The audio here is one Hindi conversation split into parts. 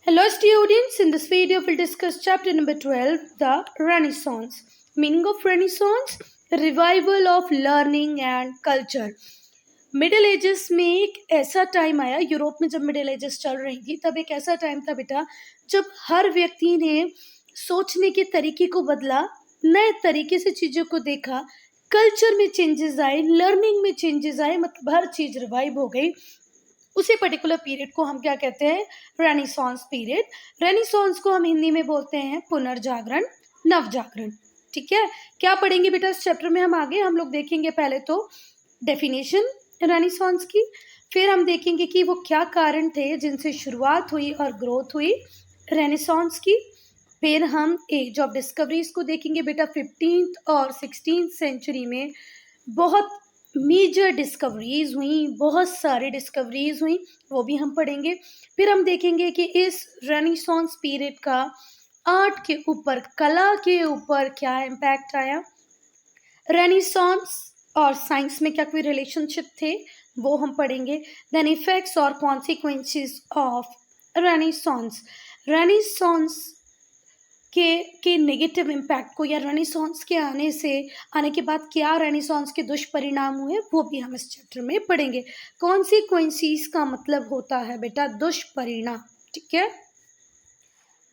Hello students, in this video we'll discuss chapter number 12, the Renaissance. Meaning of Renaissance, revival of learning and culture. Middle ages में एक ऐसा टाइम आया, यूरोप में जब मिडिल एजेस चल रही थी तब एक ऐसा टाइम था बेटा जब हर व्यक्ति ने सोचने के तरीके को बदला, नए तरीके से चीज़ों को देखा, कल्चर में चेंजेस आए, लर्निंग में चेंजेस आए, मतलब हर चीज़ रिवाइव हो गई। उसी पर्टिकुलर पीरियड को हम क्या कहते हैं? रेनिसॉन्स पीरियड। रेनिसॉन्स को हम हिंदी में बोलते हैं पुनर्जागरण, नवजागरण। ठीक है, क्या पढ़ेंगे बेटा इस चैप्टर में? हम आगे हम लोग देखेंगे पहले तो डेफिनेशन रेनिसॉन्स की, फिर हम देखेंगे कि वो क्या कारण थे जिनसे शुरुआत हुई और ग्रोथ हुई रेनिसॉन्स की। फिर हम एज ऑफ डिस्कवरीज को देखेंगे बेटा। 15th और 16th सेंचुरी में बहुत मेजर डिस्कवरीज हुई, बहुत सारी डिस्कवरीज हुई, वो भी हम पढ़ेंगे। फिर हम देखेंगे कि इस रेनिसॉन्स पीरियड का आर्ट के ऊपर, कला के ऊपर क्या इम्पैक्ट आया, रेनिसॉन्स और साइंस में क्या कोई रिलेशनशिप थे, वो हम पढ़ेंगे। देन इफेक्ट्स और कॉन्सिक्वेंसेस ऑफ रेनिसॉन्स, रेनिसॉन्स के नेगेटिव इम्पैक्ट को, या रेनिसॉन्स के आने के बाद क्या रेनिसॉन्स के दुष्परिणाम हुए, वो भी हम इस चैप्टर में पढ़ेंगे। कॉन्सिक्वेंसेस का मतलब होता है बेटा दुष्परिणाम। ठीक है,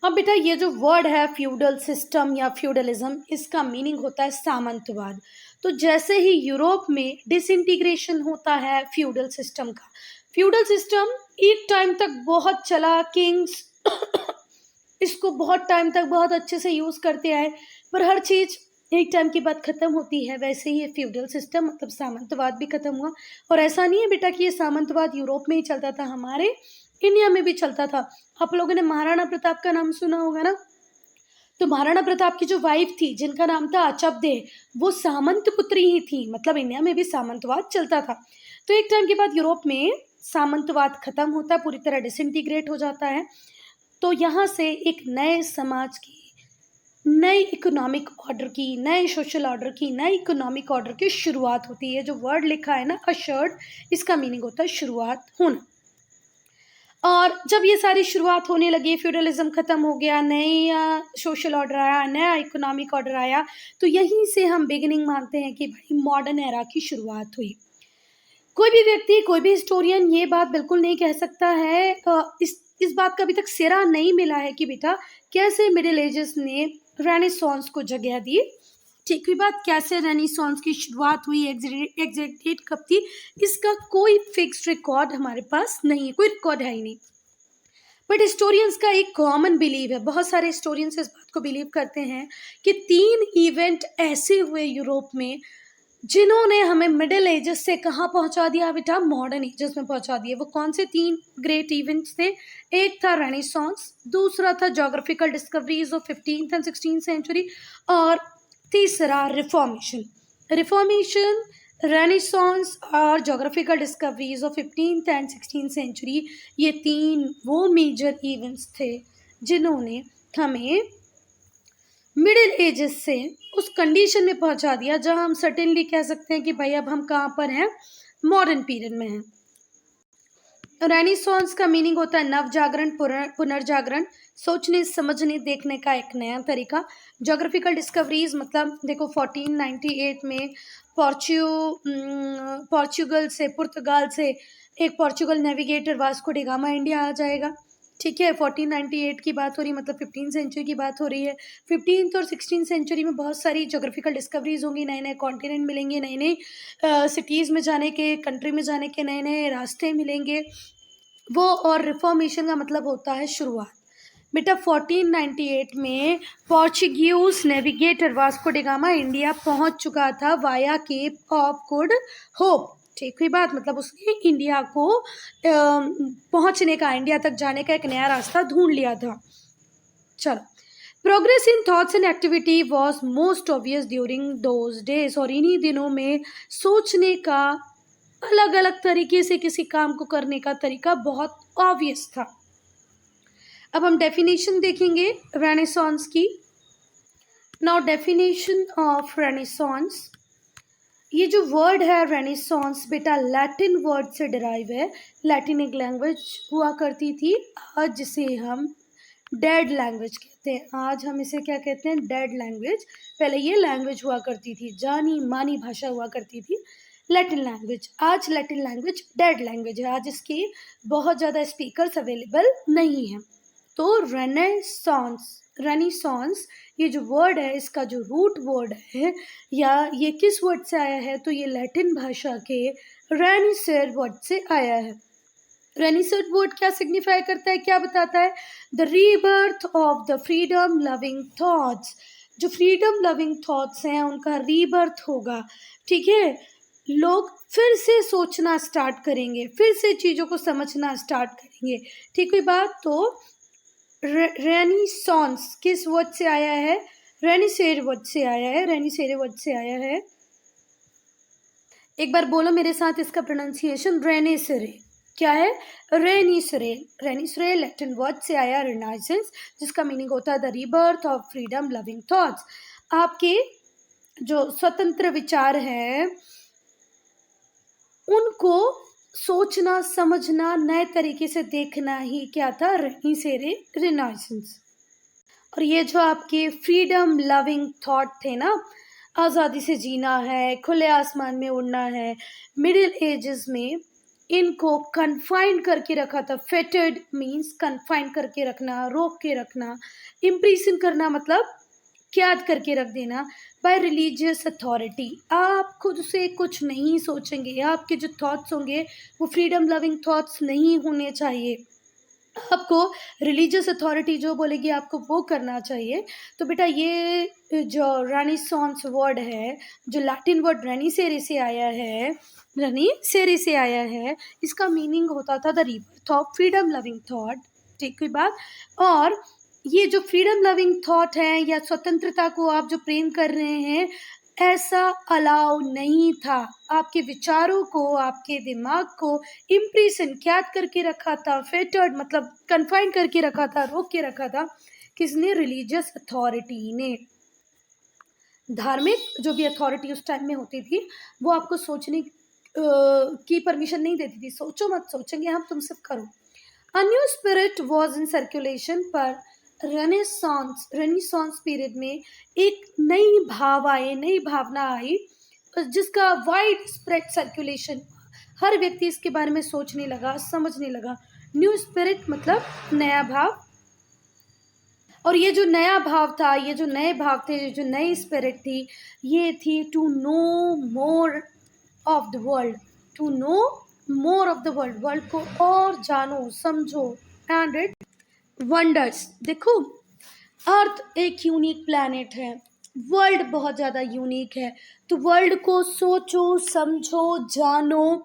अब बेटा ये जो वर्ड है फ्यूडल सिस्टम या फ्यूडलिज्म, इसका मीनिंग होता है सामंतवाद। तो जैसे ही यूरोप में डिसइंटीग्रेशन होता है फ्यूडल सिस्टम का, फ्यूडल सिस्टम एक टाइम तक बहुत चला, किंग्स इसको बहुत टाइम तक बहुत अच्छे से यूज़ करते आए, पर हर चीज़ एक टाइम के बाद ख़त्म होती है। वैसे ही ये फ्यूडल सिस्टम मतलब सामंतवाद भी ख़त्म हुआ। और ऐसा नहीं है बेटा कि ये सामंतवाद यूरोप में ही चलता था, हमारे इंडिया में भी चलता था। आप लोगों ने महाराणा प्रताप का नाम सुना होगा ना, तो महाराणा प्रताप की जो वाइफ थी जिनका नाम था अचबदे, वो सामंत पुत्री ही थी, मतलब इंडिया में भी सामंतवाद चलता था। तो एक टाइम के बाद यूरोप में सामंतवाद खत्म होता है, पूरी तरह डिसइंटीग्रेट हो जाता है। तो यहाँ से एक नए समाज की, नई इकोनॉमिक ऑर्डर की, नए सोशल ऑर्डर की, नए इकोनॉमिक ऑर्डर की शुरुआत होती है। जो वर्ड लिखा है ना अशर्ड, इसका मीनिंग होता है शुरुआत होना। और जब ये सारी शुरुआत होने लगी, फ्यूडलिज्म खत्म हो गया, नया सोशल ऑर्डर आया, नया इकोनॉमिक ऑर्डर आया, तो यहीं से हम बिगिनिंग मानते हैं कि भाई मॉडर्न एरा की शुरुआत हुई। कोई भी व्यक्ति, कोई भी हिस्टोरियन ये बात बिल्कुल नहीं कह सकता है, इस बात का अभी तक सिरा नहीं मिला है कि बेटा कैसे मिडिल एजेस ने रेनेसांस को जगह दी। ठीक हुई बात, कैसे रेनेसांस की शुरुआत हुई, एग्जैक्ट डेट कब थी, इसका कोई फिक्स्ड रिकॉर्ड हमारे पास नहीं है, कोई रिकॉर्ड है ही नहीं। बट हिस्टोरियंस का एक कॉमन बिलीव है, बहुत सारे हिस्टोरियंस इस बात को बिलीव करते हैं कि 3 इवेंट ऐसे हुए यूरोप में जिन्होंने हमें मिडिल एजेस से कहाँ पहुंचा दिया बेटा? मॉडर्न एजेस में पहुंचा दिया। वो कौन से 3 ग्रेट इवेंट्स थे? एक था रेनेसांस, दूसरा था geographical discoveries of 15th and 16th century, और तीसरा रिफॉर्मेशन। रिफॉर्मेशन, रेनेसांस और geographical discoveries of 15th and 16th century, ये 3 वो मेजर इवेंट्स थे जिन्होंने हमें मिडिल एजेस से उस कंडीशन में पहुंचा दिया जहां हम सर्टेनली कह सकते हैं कि भाई अब हम कहाँ पर हैं? मॉडर्न पीरियड में हैं। रेनेसांस का मीनिंग होता है नवजागरण, पुनर्जागरण, सोचने, समझने, देखने का एक नया तरीका। ज्योग्राफिकल डिस्कवरीज मतलब देखो 1498 में पुर्तगाल से एक Portugal navigator Vasco da Gama India आ जाएगा। ठीक है, 1498 की बात हो रही है, मतलब 15th सेंचुरी की बात हो रही है। 15th और 16th सेंचुरी में बहुत सारी ज्योग्राफिकल डिस्कवरीज होंगी, नए नए कॉन्टिनेंट मिलेंगे, नए नए सिटीज़ में जाने के, कंट्री में जाने के नए नए रास्ते मिलेंगे वो। और रिफॉर्मेशन का मतलब होता है शुरुआत। बेटा 1498 में Portuguese navigator Vasco da Gama India पहुंच चुका था via Cape of Good Hope. ठीक हुई बात, मतलब उसने इंडिया को पहुंचने का, इंडिया तक जाने का एक नया रास्ता ढूंढ लिया था। चलो, progress in thoughts and activity was most obvious during those days, और इन्हीं दिनों में सोचने का, अलग अलग तरीके से किसी काम को करने का तरीका बहुत ऑब्वियस था। अब हम डेफिनेशन देखेंगे रेनेसांस की। नाउ डेफिनेशन ऑफ रेनेसांस, ये जो वर्ड है रेनेसांस बेटा लैटिन वर्ड से डिराइव है। लैटिन एक लैंग्वेज हुआ करती थी जिसे हम डेड लैंग्वेज कहते हैं। आज हम इसे क्या कहते हैं? Dead language. पहले ये लैंग्वेज हुआ करती थी, जानी मानी भाषा हुआ करती थी, लैटिन लैंग्वेज। आज लैटिन लैंग्वेज डेड लैंग्वेज है, आज इसकी बहुत ज़्यादा स्पीकर्स अवेलेबल नहीं हैं। तो रेनेसांस ये जो वर्ड है, इसका जो रूट वर्ड है या ये किस वर्ड से आया है? तो ये लैटिन भाषा के रेनिसर वर्ड से आया है। रेनिसर वर्ड क्या सिग्निफाई करता है, क्या बताता है? The rebirth of the freedom loving thoughts. जो फ्रीडम लविंग थॉट्स हैं उनका रीबर्थ होगा, ठीक है। लोग फिर से सोचना स्टार्ट करेंगे, फिर से चीज़ों को समझना स्टार्ट करेंगे, ठीक है बात। तो रेनिसॉन्स किस वर्ड से आया है? रेनिसेर वर्ड से आया है, रेनिसेरे वर्ड से आया है। एक बार बोलो मेरे साथ इसका प्रोनाउंसिएशन, रेनेसेरे। क्या है? रेनिसरे। रेनिसरे लैटिन वर्ड से आया रिनाइसेंस, जिसका मीनिंग होता है the rebirth of freedom loving thoughts. आपके जो स्वतंत्र विचार हैं उनको सोचना समझना नए तरीके से देखना ही क्या था? रेनिसरे रिनाइसेंस। और ये जो आपके फ्रीडम लविंग थॉट थे ना, आज़ादी से जीना है, खुले आसमान में उड़ना है, मिडिल एजेस में इनको कन्फाइंड करके रखा था। फेटेड मीन्स कन्फाइंड करके रखना, रोक के रखना। इम्प्रिजन करना मतलब कैद करके रख देना बाय रिलीजियस अथॉरिटी। आप खुद से कुछ नहीं सोचेंगे, आपके जो थॉट्स होंगे वो फ्रीडम लविंग थॉट्स नहीं होने चाहिए। आपको रिलीजियस अथॉरिटी जो बोलेगी आपको वो करना चाहिए। तो बेटा ये जो रेनेसांस वर्ड है, जो लैटिन वर्ड रेनिसेरे से आया है, रेनिसेरे से आया है, इसका मीनिंग होता था the rebirth of freedom loving thought, ठीक है बात। और ये जो फ्रीडम लविंग थॉट है या स्वतंत्रता को आप जो प्रेम कर रहे हैं, ऐसा अलाउ नहीं था। आपके विचारों को, आपके दिमाग को इम्प्रेशन कैद करके रखा था, फेटर्ड मतलब कन्फाइंड करके रखा था, रोक के रखा था। किसने? रिलीजियस अथॉरिटी ने। धार्मिक जो भी अथॉरिटी उस टाइम में होती थी वो आपको सोचने की परमिशन नहीं देती थी। सोचो मत, सोचेंगे हम, तुम सब करो। A new spirit was in circulation, पर रेनेसांस पीरियड में एक नई भाव आए, नई भावना आई, जिसका वाइड स्प्रेड सर्कुलेशन, हर व्यक्ति इसके बारे में सोचने लगा, समझने लगा। न्यू स्पिरिट मतलब नया भाव। और ये जो नया भाव था, ये जो नए भाव थे, ये जो नई स्पिरिट थी, ये थी to know more of the world. To know more of the world, world को और जानो, समझो, एंड इट वंडर्स। देखो, अर्थ एक यूनिक प्लैनेट है, वर्ल्ड बहुत ज़्यादा यूनिक है। तो वर्ल्ड को सोचो, समझो, जानो,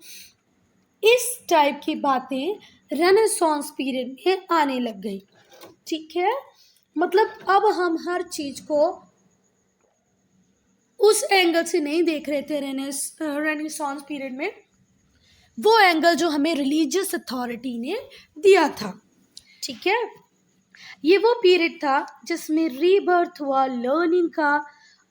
इस टाइप की बातें रेनेसांस पीरियड में आने लग गई, ठीक है। मतलब अब हम हर चीज़ को उस एंगल से नहीं देख रहे थे रेनेसांस पीरियड में, वो एंगल जो हमें रिलीजियस अथॉरिटी ने दिया था, ठीक है। ये वो पीरियड था जिसमें रीबर्थ हुआ लर्निंग का,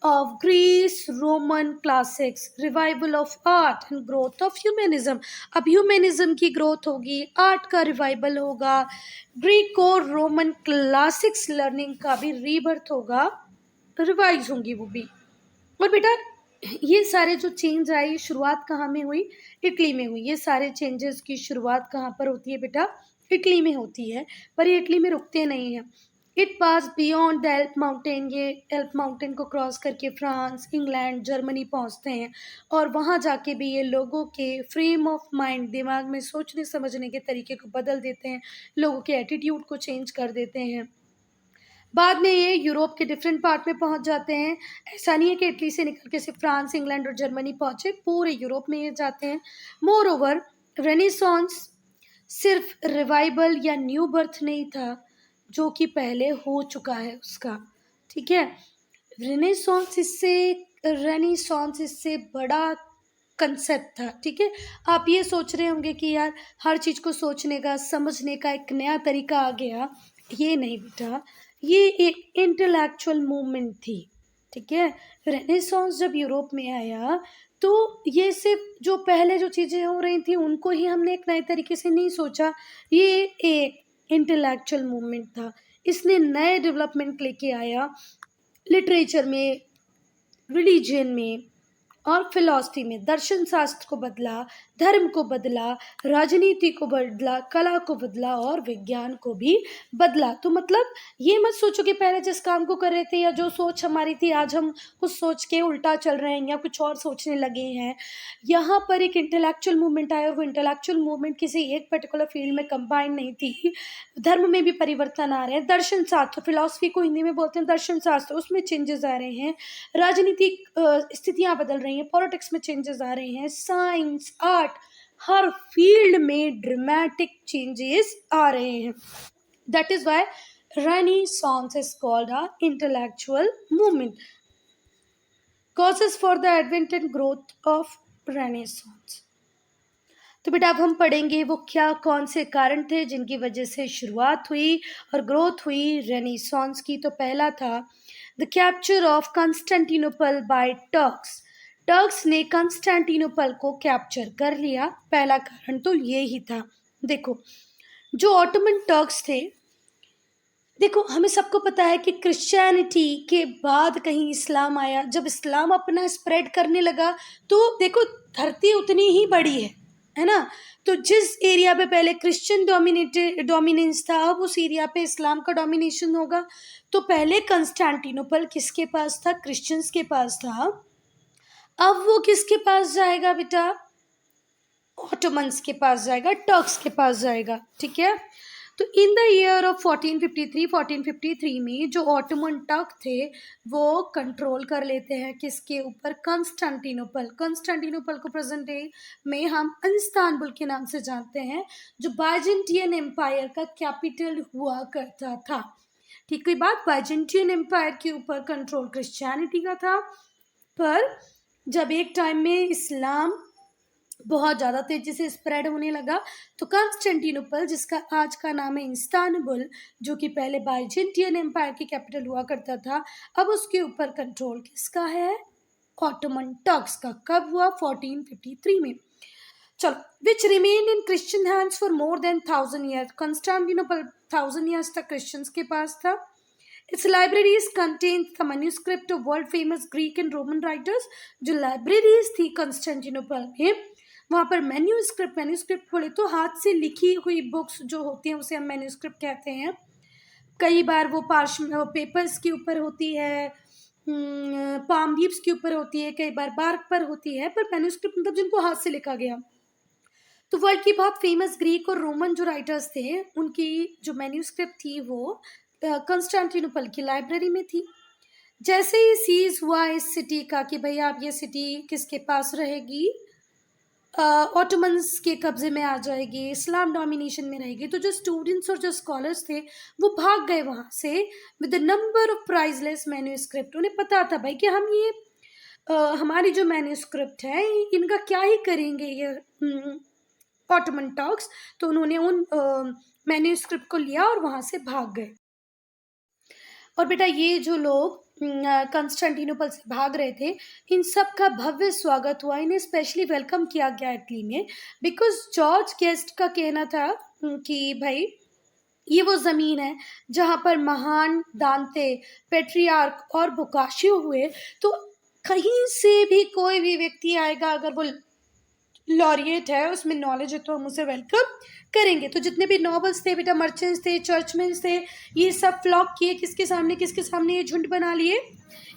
of Greece Roman classics, revival of art and growth of humanism. अब ह्यूमनिज्म की ग्रोथ होगी, आर्ट का रिवाइवल होगा, ग्रीक और रोमन क्लासिक्स लर्निंग का भी रीबर्थ होगा, रिवाइज होंगी वो भी। और बेटा ये सारे जो चेंज आई, शुरुआत कहाँ में हुई? इटली में हुई। ये सारे चेंजेस की शुरुआत कहाँ पर होती है बेटा? इटली में होती है। पर ये इटली में रुकते नहीं हैं। It pass beyond the Alp mountain. ये एल्प माउंटेन को क्रॉस करके फ्रांस, इंग्लैंड, जर्मनी पहुँचते हैं। और वहाँ जाके भी ये लोगों के फ्रेम ऑफ माइंड, दिमाग में सोचने समझने के तरीके को बदल देते हैं, लोगों के एटीट्यूड को चेंज कर देते हैं। बाद में ये यूरोप के डिफरेंट पार्ट में पहुंच जाते हैं। ऐसा नहीं है कि इटली से निकल के सिर्फ फ्रांस, इंग्लैंड और जर्मनी पहुंचे, पूरे यूरोप में ये जाते हैं। मोर ओवर, रेनेसांस सिर्फ रिवाइवल या न्यू बर्थ नहीं था जो कि पहले हो चुका है उसका, ठीक है। रेनेसांस इससे बड़ा कंसेप्ट था, ठीक है। आप ये सोच रहे होंगे कि यार हर चीज़ को सोचने का, समझने का एक नया तरीका आ गया। ये नहीं बेटा, ये एक इंटेलेक्चुअल मूवमेंट थी, ठीक है। रेनेसांस जब यूरोप में आया तो ये सिर्फ जो पहले जो चीज़ें हो रही थी उनको ही हमने एक नए तरीके से नहीं सोचा। ये एक इंटेलेक्चुअल मूवमेंट था। इसने नए डेवलपमेंट लेके आया लिटरेचर में, रिलीजन में और फिलॉसफी में। दर्शन शास्त्र को बदला, धर्म को बदला, राजनीति को बदला, कला को बदला और विज्ञान को भी बदला। तो मतलब ये मत सोचो कि पहले जिस काम को कर रहे थे या जो सोच हमारी थी आज हम उस सोच के उल्टा चल रहे हैं या कुछ और सोचने लगे हैं। यहाँ पर एक इंटेलेक्चुअल मूवमेंट आया और वो इंटेलेक्चुअल मूवमेंट किसी एक पर्टिकुलर फील्ड में कंबाइन नहीं थी। धर्म में भी परिवर्तन आ रहे हैं, दर्शन शास्त्र, फिलॉसफी को हिंदी में बोलते हैं दर्शन शास्त्र, उसमें चेंजेस आ रहे हैं, राजनीतिक स्थितियां बदल रही हैं, पॉलिटिक्स में चेंजेस आ रहे हैं, साइंस, आर्ट, हर फील्ड में ड्रामेटिक चेंजेस आ रहे हैं। That is why Renaissance is called a intellectual movement. Causes for the advent and growth of Renaissance. तो बेटा अब हम पढ़ेंगे वो क्या कौन से कारण थे जिनकी वजह से शुरुआत हुई और ग्रोथ हुई रेनेसांस की। तो पहला था the capture of Constantinople by Turks. Turks ने कंस्टेंटिनोपल को कैप्चर कर लिया, पहला कारण तो ये ही था। देखो जो ऑटोमन टर्क्स थे, देखो हमें सबको पता है कि क्रिश्चियनिटी के बाद कहीं इस्लाम आया। जब इस्लाम अपना स्प्रेड करने लगा तो देखो धरती उतनी ही बड़ी है ना। तो जिस एरिया पे पहले क्रिश्चियन डोमिनेंस था, अब उस एरिया पे इस्लाम का डोमिनेशन होगा। तो पहले कंस्टेंटिनोपल किसके पास था? क्रिश्चियंस के पास था। अब वो किसके पास जाएगा बेटा? ऑटोमन्स के पास जाएगा, टर्क्स के पास जाएगा। ठीक है। तो इन द ईयर ऑफ 1453 में जो ऑटोमन टर्क थे वो कंट्रोल कर लेते हैं किसके ऊपर? कंस्टेंटिनोपल। कंस्टेंटिनोपल को प्रेजेंट डे में हम इस्तांबुल के नाम से जानते हैं, जो बाइजेंटियन एम्पायर का कैपिटल हुआ करता था। ठीक है बात, बाइजेंटियन एम्पायर के ऊपर कंट्रोल क्रिश्चियनिटी का था, पर जब एक टाइम में इस्लाम बहुत ज़्यादा तेजी से स्प्रेड होने लगा तो कंस्टेंटिनोपल, जिसका आज का नाम है इस्तांबुल, जो कि पहले बाइजेंटियन एम्पायर की कैपिटल हुआ करता था, अब उसके ऊपर कंट्रोल किसका है? ऑटोमन टर्क्स का। कब हुआ? 1453 में। चलो, which remain in Christian hands for more than 1000 year. Constantinople 1000 years तक क्रिश्चियंस के पास था। Its libraries contains the manuscript of world famous Greek and Roman writers। जो लाइब्रेरीज थी कंस्टेंटिनोपल में, वहाँ पर मैन्यूस्क्रिप्ट बोले तो हाथ से लिखी हुई बुक्स जो होती हैं उसे हम मैन्यूस्क्रिप्ट कहते हैं। कई बार वो पेपर्स के ऊपर होती है, पाम लीव्स के ऊपर होती है, कई बार बार्क पर होती है, पर मैन्यूस्क्रिप्ट मतलब जिनको हाथ से लिखा गया। तो वर्ल्ड की बहुत फेमस ग्रीक और रोमन जो राइटर्स थे उनकी जो मैन्यूस्क्रिप्ट थी वो कंस्टेंटिनोपल की लाइब्रेरी में थी। जैसे ही सीज हुआ इस सिटी का कि भैया अब ये सिटी किसके पास रहेगी? ऑटोमन्स के कब्जे में आ जाएगी, इस्लाम डोमिनेशन में रहेगी। तो जो स्टूडेंट्स और जो स्कॉलर्स थे वो भाग गए वहाँ से with the number of priceless manuscript. उन्हें पता था भाई कि हम ये हमारी जो मैन्यूस्क्रिप्ट है इनका क्या ही करेंगे ये ऑटोमन टर्क्स। तो उन्होंने उन मैन्यूस्क्रिप्ट को लिया और वहाँ से भाग गए। और बेटा ये जो लोग कंस्टेंटिनोपल से भाग रहे थे, इन सब का भव्य स्वागत हुआ, इन्हें स्पेशली वेलकम किया गया इटली में, बिकॉज जॉर्ज गेस्ट का कहना था कि भाई ये वो ज़मीन है जहाँ पर महान दांते, पेट्रियार्क और बोकाशियो हुए। तो कहीं से भी कोई भी व्यक्ति आएगा, अगर वो लॉरिएट है, उसमें नॉलेज है, तो हम उसे वेलकम करेंगे। तो जितने भी नॉबल्स थे बेटा, मर्चेंट्स थे, चर्चमैन्स थे, ये सब फ्लॉक किए किसके सामने? ये झुंड बना लिए,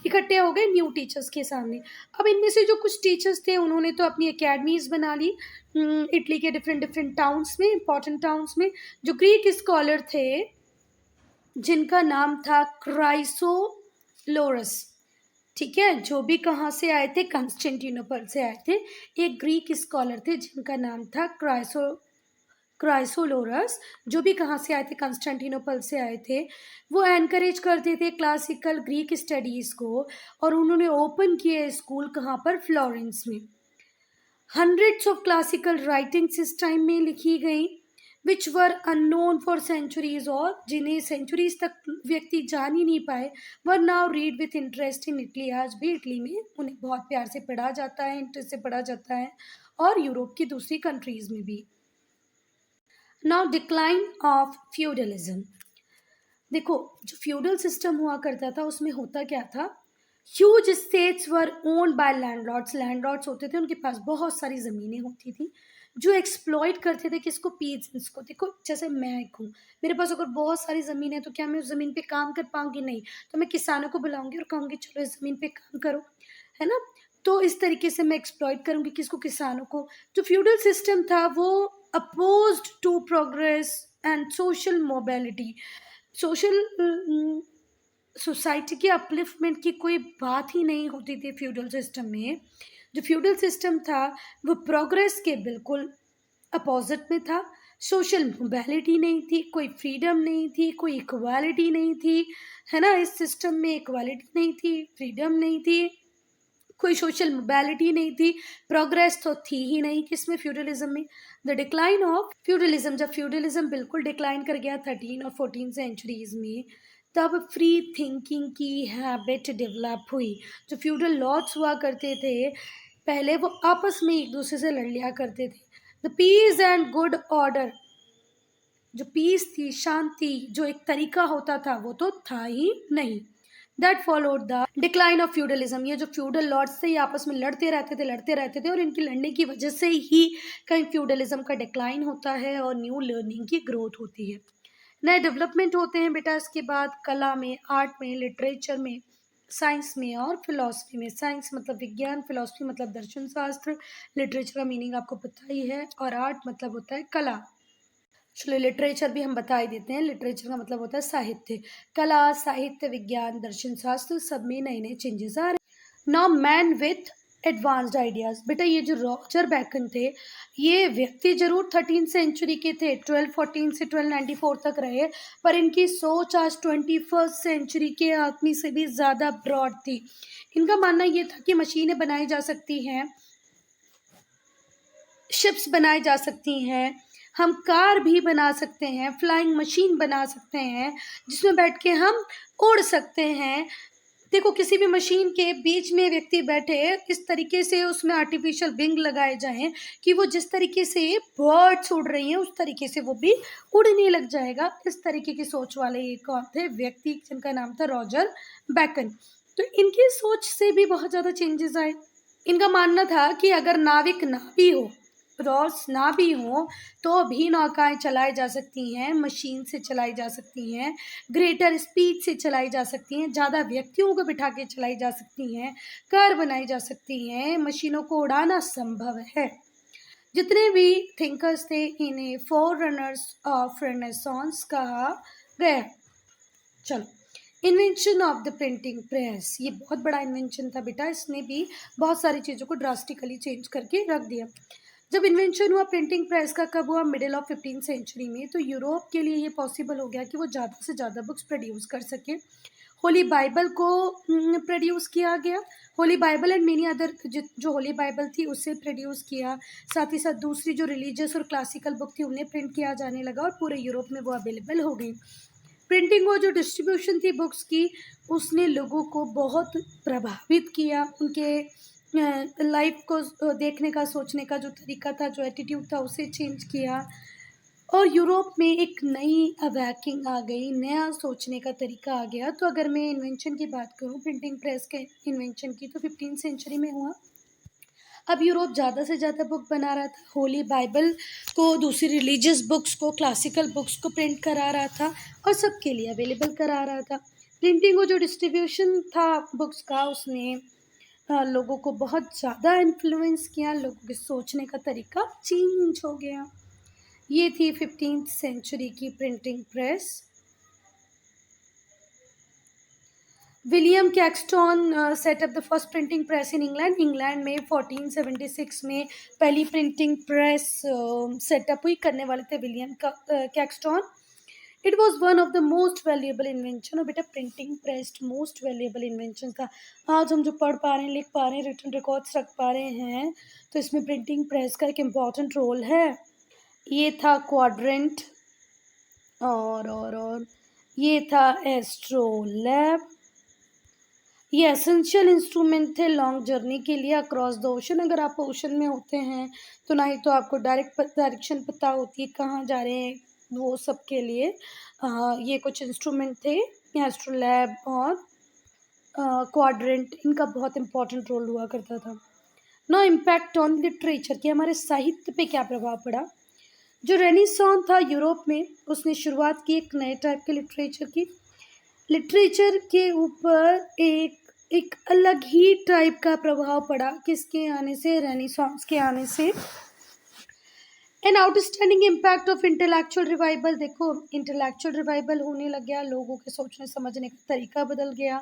इकट्ठे हो गए न्यू टीचर्स के सामने। अब इनमें से जो कुछ टीचर्स थे उन्होंने तो अपनी एकेडमीज बना ली इटली के डिफरेंट टाउन्स में, इंपॉर्टेंट टाउन्स में। जो ग्रीक स्कॉलर थे जिनका नाम था क्राइसोलोरस, ठीक है, जो भी कहाँ से आए थे? कंस्टेंटिनोपल से आए थे। एक ग्रीक स्कॉलर थे जिनका नाम था क्राइसोलोरस, जो भी कहाँ से आए थे? कंस्टेंटिनोपल से आए थे। वो एनकरेज करते थे क्लासिकल ग्रीक स्टडीज़ को, और उन्होंने ओपन किए स्कूल कहाँ पर? फ्लोरेंस में। हंड्रेड्स ऑफ क्लासिकल राइटिंग्स इस टाइम में लिखी गई विच वर अननोन फॉर सेंचुरीज, और जिन्हें सेंचुरीज तक व्यक्ति जान ही नहीं पाए, were now read with interest in Italy. आज भी इटली में उन्हें बहुत प्यार से पढ़ा जाता है, इंटरेस्ट से पढ़ा जाता है, और यूरोप की दूसरी कंट्रीज में भी। Now decline of feudalism. देखो, जो फ्यूडल सिस्टम हुआ करता था उसमें होता क्या था, huge states were owned by landlords. Landlords होते थे, उनके पास बहुत सारी ज़मीनें होती थी जो एक्सप्लॉइट करते थे किसको, पीजेंट्स को। देखो, जैसे मैं एक हूँ, मेरे पास अगर बहुत सारी ज़मीन है तो क्या मैं उस ज़मीन पे काम कर पाऊंगी? नहीं। तो मैं किसानों को बुलाऊंगी और कहूँगी चलो इस ज़मीन पे काम करो, है ना। तो इस तरीके से मैं एक्सप्लॉइट करूंगी किसको, किसानों को। जो फ्यूडल सिस्टम था वो opposed to progress and social mobility. Social society के अपलिफ्टमेंट की कोई बात ही नहीं होती थी फ्यूडल सिस्टम में। जो फ्यूडल सिस्टम था वो प्रोग्रेस के बिल्कुल अपोजिट में था। सोशल मोबिलिटी नहीं थी, कोई फ्रीडम नहीं थी, कोई इक्वालिटी नहीं थी, है ना। इस सिस्टम में इक्वालिटी नहीं थी, फ्रीडम नहीं थी, कोई सोशल मोबिलिटी नहीं थी, प्रोग्रेस तो थी ही नहीं किसमें, फ्यूडलिज्म में। द डिक्लाइन ऑफ फ्यूडलिज्म, जब फ्यूडलिज्म बिल्कुल डिक्लाइन कर गया 13 और 14 सेंचुरीज में, तब फ्री थिंकिंग की हैबिट डेवलप हुई। जो फ्यूडल लॉर्ड्स हुआ करते थे पहले, वो आपस में एक दूसरे से लड़ लिया करते थे। The peace and good order, जो पीस थी, शांति, जो एक तरीका होता था वो तो था ही नहीं। That followed the decline of feudalism. ये जो फ्यूडल लॉर्ड्स थे ये आपस में लड़ते रहते थे और इनकी लड़ने की वजह से ही कहीं फ्यूडलिज्म का डिक्लाइन होता है और न्यू लर्निंग की ग्रोथ होती है। नए डेवलपमेंट होते हैं बेटा इसके बाद, कला में, आर्ट में, लिटरेचर में, साइंस में और फिलॉसफी में। साइंस मतलब विज्ञान, फिलॉसफी मतलब दर्शन शास्त्र, लिटरेचर का मीनिंग आपको पता ही है, और आर्ट मतलब होता है कला। चलो लिटरेचर भी हम बता ही देते हैं। लिटरेचर का मतलब होता है साहित्य। कला, साहित्य, विज्ञान, दर्शन शास्त्र, सब में नए नए चेंजेस आ रहे। Now man with advanced ideas. बेटा ये जो रॉजर बैकन थे, ये व्यक्ति जरूर 13 सेंचुरी के थे, 1214 से 1294 तक रहे, पर इनकी सोच आज 21st सेंचुरी के आदमी से भी ज़्यादा ब्रॉड थी। इनका मानना ये था कि मशीनें बनाई जा सकती हैं, शिप्स बनाई जा सकती हैं, हम कार भी बना सकते हैं, फ्लाइंग मशीन बना सकते हैं जिसमें बैठ के हम उड़ सकते हैं। देखो, किसी भी मशीन के बीच में व्यक्ति बैठे, इस तरीके से उसमें आर्टिफिशियल विंग लगाए जाएं कि वो जिस तरीके से बर्ड्स उड़ रही हैं उस तरीके से वो भी उड़ने लग जाएगा। इस तरीके की सोच वाले ये कौन थे व्यक्ति, जिनका नाम था रॉजर बैकन। तो इनकी सोच से भी बहुत ज़्यादा चेंजेस आए। इनका मानना था कि अगर नाविक ना भी हो, रॉड्स ना भी हो, तो भी नौकाएं चलाई जा सकती हैं, मशीन से चलाई जा सकती हैं, ग्रेटर स्पीड से चलाई जा सकती हैं, ज़्यादा व्यक्तियों को बिठा के चलाई जा सकती हैं, कार बनाई जा सकती हैं, मशीनों को उड़ाना संभव है। जितने भी थिंकर्स थे इन्हें फोर रनर्स ऑफ रेनेसांस कहा गया। चलो, invention of the printing press, ये बहुत बड़ा इन्वेंशन था बेटा। इसने भी बहुत सारी चीज़ों को ड्रास्टिकली चेंज करके रख दिया। जब इन्वेंशन हुआ प्रिंटिंग प्रेस का, कब हुआ, मिडिल ऑफ 15 सेंचुरी में, तो यूरोप के लिए ये पॉसिबल हो गया कि वो ज़्यादा से ज़्यादा बुक्स प्रोड्यूस कर सके। होली बाइबल को प्रोड्यूस किया गया। Holi Bible and many other, जो होली बाइबल थी उसे प्रोड्यूस किया। साथ ही साथ दूसरी जो रिलीजियस और क्लासिकल बुक थी उन्हें प्रिंट किया जाने लगा और पूरे यूरोप में वो अवेलेबल हो गई। प्रिंटिंग और जो डिस्ट्रीब्यूशन थी बुक्स की, उसने लोगों को बहुत प्रभावित किया। उनके लाइफ को देखने का, सोचने का जो तरीका था, जो एटीट्यूड था, उसे चेंज किया। और यूरोप में एक नई अवैकिंग आ गई, नया सोचने का तरीका आ गया। तो अगर मैं इन्वेंशन की बात करूं, प्रिंटिंग प्रेस के इन्वेंशन की, तो 15 सेंचुरी में हुआ। अब यूरोप ज़्यादा से ज़्यादा बुक बना रहा था, होली बाइबल को, दूसरी रिलीजियस बुक्स को, क्लासिकल बुक्स को प्रिंट करा रहा था और सबके लिए अवेलेबल करा रहा था। प्रिंटिंग और जो डिस्ट्रीब्यूशन था बुक्स का, उसने लोगों को बहुत ज़्यादा इन्फ्लुएंस किया, लोगों के सोचने का तरीका चेंज हो गया। ये थी 15th सेंचुरी की printing press. William Caxton set up the first printing press in England. England में 1476 में पहली प्रिंटिंग प्रेस सेटअप हुई, करने वाले थे William Caxton. It was one of the most valuable invention. और बेटा printing press most valuable invention था। आज हम जो पढ़ पा रहे हैं, लिख पा रहे हैं, रिटन रिकॉर्ड्स रख पा रहे हैं, तो इसमें प्रिंटिंग प्रेस का एक इम्पॉर्टेंट रोल है। ये था क्वाड्रेंट, और ये था एस्ट्रोलैब, ये एसेंशियल इंस्ट्रूमेंट थे लॉन्ग जर्नी के लिए अक्रॉस द ओशन। अगर आप ओशन में होते हैं तो ना ही तो आपको डायरेक्शन पता होती है कहाँ जा रहे हैं, वो सब के लिए ये कुछ इंस्ट्रूमेंट थे। एस्ट्रोलैब और क्वाड्रेंट, इनका बहुत इंपॉर्टेंट रोल हुआ करता था। नो इम्पैक्ट ऑन लिटरेचर, कि हमारे साहित्य पे क्या प्रभाव पड़ा। जो रेनेसांस था यूरोप में, उसने शुरुआत की एक नए टाइप के लिटरेचर की। लिटरेचर के ऊपर एक एक अलग ही टाइप का प्रभाव पड़ा किसके आने से, रेनेसांस के आने से। An outstanding impact of intellectual revival, देखो इंटेलेक्चुअल रिवाइवल होने लग गया, लोगों के सोचने समझने का तरीका बदल गया,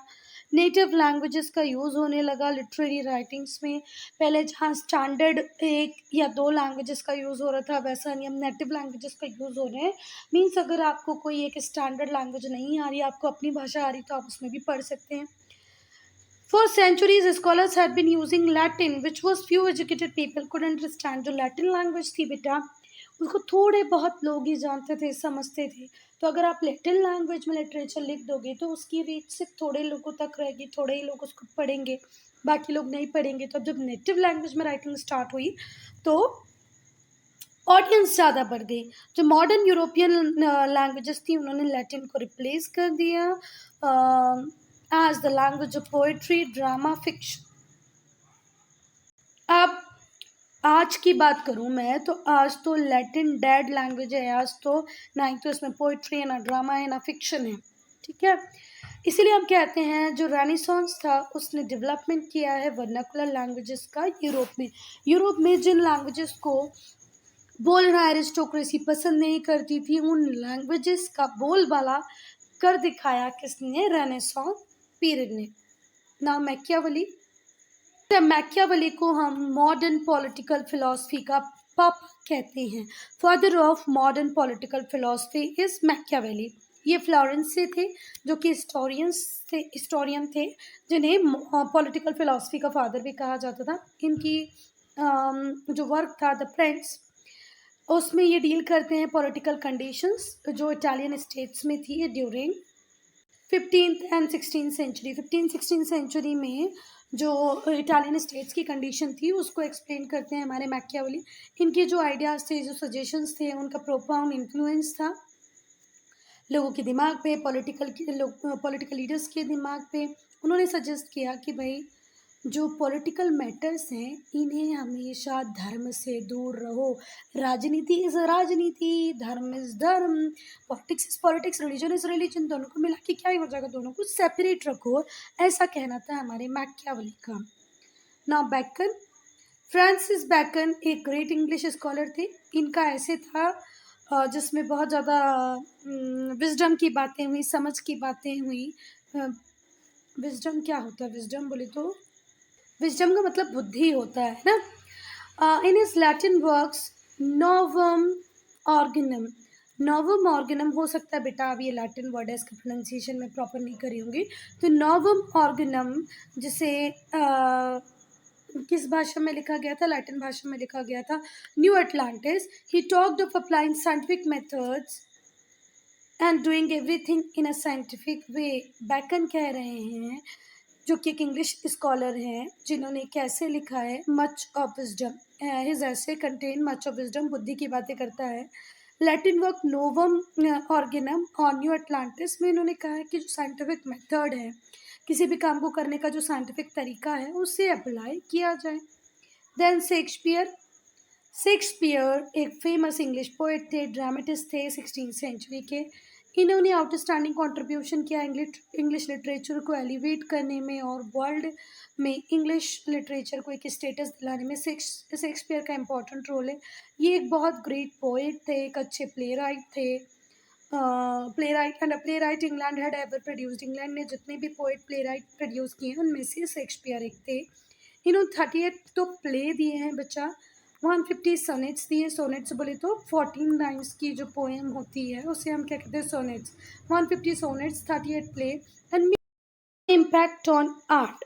नेटिव लैंग्वेजेस का यूज़ होने लगा लिटरेरी राइटिंग्स में। पहले जहाँ स्टैंडर्ड एक या दो लैंग्वेजेस का यूज़ हो रहा था, वैसा नहीं, अब नेटिव लैंग्वेजेस का यूज़ हो रहे हैं। मीन्स अगर आपको कोई एक स्टैंडर्ड लैंग्वेज नहीं आ रही, आपको अपनी भाषा आ रही, तो आप उसमें भी पढ़ सकते हैं। For centuries, scholars had been using Latin, which was few educated people could understand. जो लैटिन लैंग्वेज थी बेटा, उसको थोड़े बहुत लोग ही जानते थे, समझते थे। तो अगर आप लैटिन लैंग्वेज में लिटरेचर लिख दोगे तो उसकी रीच सिर्फ थोड़े लोगों तक रहेगी, थोड़े ही लोग उसको पढ़ेंगे, बाकी लोग नहीं पढ़ेंगे। तो अब जब नेटिव लैंग्वेज में राइटिंग स्टार्ट हुई तो ऑडियंस ज़्यादा बढ़ गई। जो मॉडर्न यूरोपियन लैंग्वेजेस थी, उन्होंने लैटिन को रिप्लेस कर दिया as the language of poetry, drama, fiction. अब आज की बात करूँ मैं तो आज तो लैटिन डेड लैंग्वेज है। आज तो ना ही तो इसमें पोइट्री है, ना ड्रामा है, ना फिक्शन है, ठीक है। इसीलिए हम कहते हैं जो रेनेसांस था उसने डेवलपमेंट किया है वर्नाकुलर लैंग्वेजेस का यूरोप में। यूरोप में जिन लैंग्वेजेस को बोलना एरिस्टोक्रेसी पसंद नहीं करती थी, उन लैंग्वेजेस का बोलबाला कर दिखाया किसने, रेनेसांस पीरियड ने। ना मैकियावेली को हम मॉडर्न पॉलिटिकल फिलॉसफी का पापा कहते हैं। Father of modern political philosophy is Machiavelli. ये फ्लोरेंस से थे, जो कि हिस्टोरियन थे, जिन्हें पॉलिटिकल फिलॉसफी का फादर भी कहा जाता था। इनकी जो वर्क था द प्रिंस, उसमें ये डील करते हैं पॉलिटिकल कंडीशंस जो इटालियन स्टेट्स में थी during 15th and 16th century. 15th-16th century में जो इटालियन स्टेट्स की कंडीशन थी उसको एक्सप्लेन करते हैं हमारे मैकियावेली। इनके जो आइडियाज़ थे, जो सजेशंस थे, उनका प्रोफाउंड इन्फ्लुएंस था लोगों के दिमाग पे, पॉलिटिकल लीडर्स के दिमाग पे। उन्होंने सजेस्ट किया कि भाई जो पॉलिटिकल मैटर्स हैं इन्हें हमेशा धर्म से दूर रहो। राजनीति इज़ राजनीति, धर्म इज़ धर्म, politics is politics, religion is religion, दोनों को मिला के क्या ही हो जाएगा, दोनों को सेपरेट रखो, ऐसा कहना था हमारे मैकियावेली का। नाउ बैकन, फ्रांसिस बैकन एक ग्रेट इंग्लिश स्कॉलर थे। इनका ऐसे था जिसमें बहुत ज़्यादा विजडम की बातें हुई, समझ की बातें हुई। विजडम क्या होता है? विजडम बोले तो विजडम का मतलब बुद्धि होता है ना। In his Latin works Novum ऑर्गेनम, Novum ऑर्गेनम हो सकता है बेटा, अब ये लैटिन वर्ड है, इसका प्रोनाउंसिएशन मैं प्रॉपर नहीं करी होंगी। तो नोवम ऑर्गेनम जिसे किस भाषा में लिखा गया था? लैटिन भाषा में लिखा गया था। New Atlantis, he talked of applying scientific methods and doing everything in a scientific way. Bacon कह रहे हैं, जो कि एक इंग्लिश स्कॉलर हैं, जिन्होंने कैसे लिखा है मच ऑफ विजडम। हिज ऐसे कंटेन मच ऑफ विजडम, बुद्धि की बातें करता है। लैटिन वर्क नोवम ऑर्गेनम और न्यू अटलांटिस में इन्होंने कहा है कि जो साइंटिफिक मेथड है, किसी भी काम को करने का जो साइंटिफिक तरीका है, उसे अप्लाई किया जाए। देन शेक्सपियर एक फेमस इंग्लिश पोएट थे, ड्रामेटिस्ट थे 16th सेंचुरी के। इन्होंने आउटस्टैंडिंग कंट्रीब्यूशन किया इंग्लिश लिटरेचर को एलिवेट करने में और वर्ल्ड में इंग्लिश लिटरेचर को एक स्टेटस दिलाने में शेक्सपियर का इम्पोर्टेंट रोल है। ये एक बहुत ग्रेट पोएट थे, एक अच्छे प्ले राइट थे। Play right England had ever produced, England ने जितने भी पोएट प्ले राइट प्रोड्यूस किए हैं उनमें से शेक्सपियर एक थे। इन्होंने 38 तो प्ले दिए हैं बच्चा, 150 सोनेट्स दिए। सोनेट्स बोले तो 14 लाइन्स की जो पोएम होती है उसे हम क्या कहते हैं? Sonnets. 150 sonnets, 38 play and impact on art.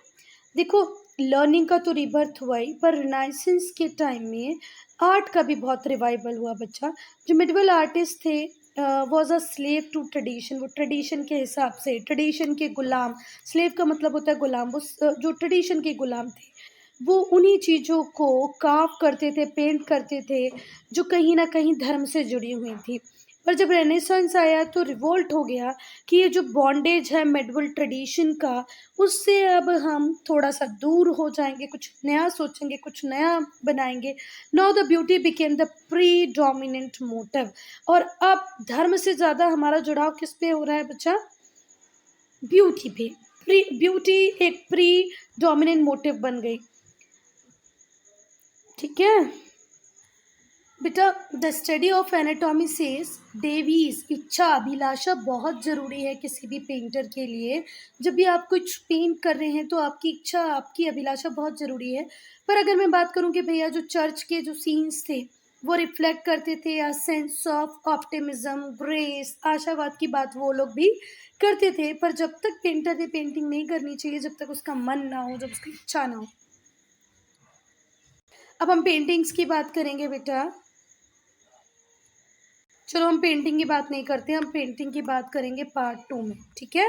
देखो लर्निंग का तो रिबर्थ हुआ ही, पर रिनाइसेंस के टाइम में आर्ट का भी बहुत रिवाइवल हुआ बच्चा। जो मिडवल आर्टिस्ट थे was a slave to tradition, वो ट्रेडिशन के हिसाब से, ट्रेडिशन के गुलाम, स्लेव का मतलब होता है गुलाम, वो जो ट्रेडिशन के गुलाम थे वो उन्हीं चीज़ों को कार्व करते थे, पेंट करते थे जो कहीं ना कहीं धर्म से जुड़ी हुई थी। पर जब रेनेसांस आया तो रिवोल्ट हो गया कि ये जो बॉन्डेज है मेडवल ट्रेडिशन का, उससे अब हम थोड़ा सा दूर हो जाएंगे, कुछ नया सोचेंगे, कुछ नया बनाएंगे। Now the beauty became the pre dominant motive. और अब धर्म से ज़्यादा हमारा जुड़ाव किस पे हो रहा है बच्चा? ब्यूटी पे। प्री ब्यूटी एक प्री डोमिनेंट मोटिव बन गई। ठीक है बेटा, the study of anatomy says देवीज इच्छा अभिलाषा बहुत ज़रूरी है किसी भी पेंटर के लिए। जब भी आप कुछ पेंट कर रहे हैं तो आपकी इच्छा, आपकी अभिलाषा बहुत ज़रूरी है। पर अगर मैं बात करूं कि भैया जो चर्च के जो सीन्स थे वो रिफ्लेक्ट करते थे a sense of optimism, grace, आशावाद की बात वो लोग भी करते थे। पर जब तक पेंटर ने पेंटिंग नहीं करनी चाहिए जब तक उसका मन ना हो, जब उसकी इच्छा ना हो। अब हम पेंटिंग्स की बात करेंगे बेटा। चलो हम पेंटिंग की बात नहीं करते, हम पेंटिंग की बात करेंगे पार्ट 2 में, ठीक है।